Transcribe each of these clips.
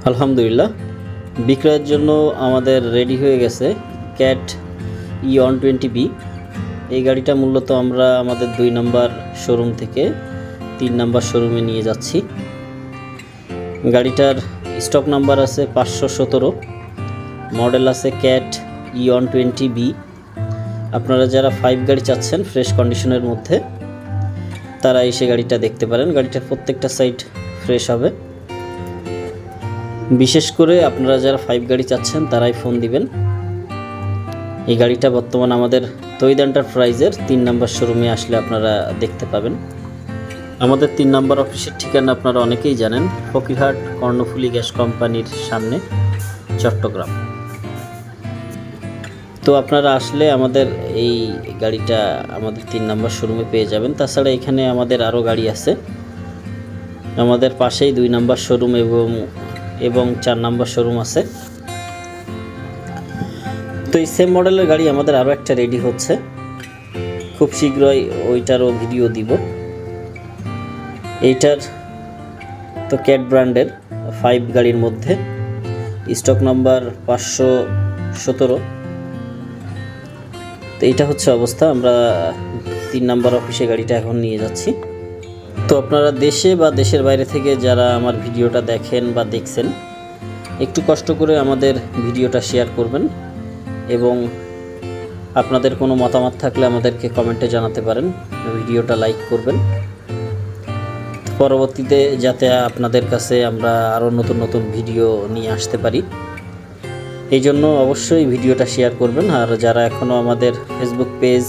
আলহামদুলিল্লাহ, বিক্রয়ের জন্য আমাদের রেডি হয়ে গেছে ক্যাট E120B। এই গাড়িটা মূলত আমরা আমাদের 2 নম্বর শোরুম থেকে 3 নম্বর শোরুমে নিয়ে যাচ্ছি। গাড়িটার স্টক নাম্বার আছে 517, মডেল আছে ক্যাট E120B। আপনারা যারা 5 গাড়ি চাচ্ছেন ফ্রেশ কন্ডিশনের মধ্যে, তারা এসে গাড়িটা দেখতে পারেন। গাড়িটার প্রত্যেকটা সাইড ফ্রেশ হবে। বিশেষ করে আপনারা যারা 5 গাড়ি চাচ্ছেন তারাই ফোন দিবেন। এই গাড়িটা বর্তমান আমাদের তৈদ এন্টারপ্রাইজের 3 নম্বর শোরুমে আসলে আপনারা দেখতে পাবেন। আমাদের 3 নম্বর অফিসের ঠিকানা আপনারা অনেকেই জানেন, ফকিরহাট কর্ণফুলী গ্যাস কোম্পানির সামনে, চট্টগ্রাম। তো আপনারা আসলে আমাদের এই গাড়িটা আমাদের 3 নম্বর শোরুমে পেয়ে যাবেন। তাছাড়া এখানে আমাদের আরও গাড়ি আছে। আমাদের পাশেই 2 নম্বর শোরুম এবং 4 নম্বর শোরুম আছে। তো এই সেম মডেলের গাড়ি আমাদের আরও একটা রেডি হচ্ছে, খুব শীঘ্রই ওইটারও ভিডিও দিব। এইটার তো ক্যাট ব্র্যান্ডের 5 গাড়ির মধ্যে স্টক নাম্বার 517। তো এইটা হচ্ছে অবস্থা। আমরা 3 নম্বর অফিসে গাড়িটা এখন নিয়ে যাচ্ছি। তো আপনারা দেশে বা দেশের বাইরে থেকে যারা আমার ভিডিওটা দেখেন বা দেখছেন, একটু কষ্ট করে আমাদের ভিডিওটা শেয়ার করবেন এবং আপনাদের কোনো মতামত থাকলে আমাদেরকে কমেন্টে জানাতে পারেন। ভিডিওটা লাইক করবেন, পরবর্তীতে যাতে আপনাদের কাছে আমরা আরও নতুন নতুন ভিডিও নিয়ে আসতে পারি। এই জন্য অবশ্যই ভিডিওটা শেয়ার করবেন। আর যারা এখনও আমাদের ফেসবুক পেজ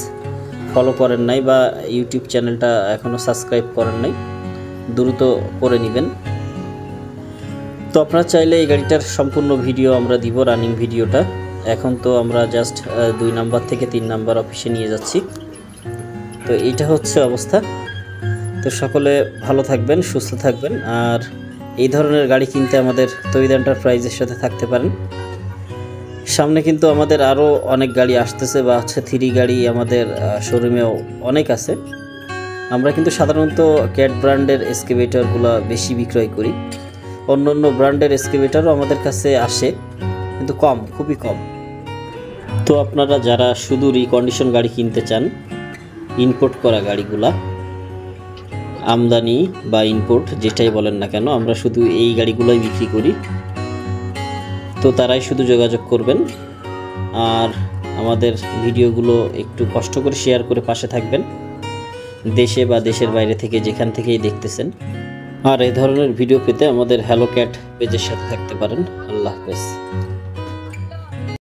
ফলো করেন নাই বা ইউটিউব চ্যানেলটা এখনও সাবস্ক্রাইব করেন নাই, দ্রুত করে নেবেন। তো আপনারা চাইলে এই গাড়িটার সম্পূর্ণ ভিডিও আমরা দিব, রানিং ভিডিওটা। এখন তো আমরা জাস্ট 2 নম্বর থেকে 3 নম্বর অফিসে নিয়ে যাচ্ছি। তো এইটা হচ্ছে অবস্থা। তো সকলে ভালো থাকবেন, সুস্থ থাকবেন। আর এই ধরনের গাড়ি কিনতে আমাদের তৈদ এন্টারপ্রাইজের সাথে থাকতে পারেন। সামনে কিন্তু আমাদের আরও অনেক গাড়ি আসতেছে বা 3 গাড়ি আমাদের শোরুমেও অনেক আছে। আমরা কিন্তু সাধারণত ক্যাট ব্র্যান্ডের এক্সকেভেটরগুলো বেশি বিক্রয় করি। অন্য অন্য ব্র্যান্ডের এক্সকেভেটরও আমাদের কাছে আসে, কিন্তু কম, খুবই কম। তো আপনারা যারা শুধু রিকন্ডিশন গাড়ি কিনতে চান, ইম্পোর্ট করা গাড়িগুলা, আমদানি বা ইম্পোর্ট যেটাই বলেন না কেন, আমরা শুধু এই গাড়িগুলোই বিক্রি করি। তো তারাই শুধু যোগাযোগ করবেন। আর আমাদের ভিডিওগুলো একটু কষ্ট করে শেয়ার করে পাশে থাকবেন, দেশে বা দেশের বাইরে থেকে যেখান থেকেই দেখতেছেন। আর এই ধরনের ভিডিও পেতে আমাদের হ্যালো ক্যাট পেজের সাথে থাকতে পারেন। আল্লাহ হাফেজ।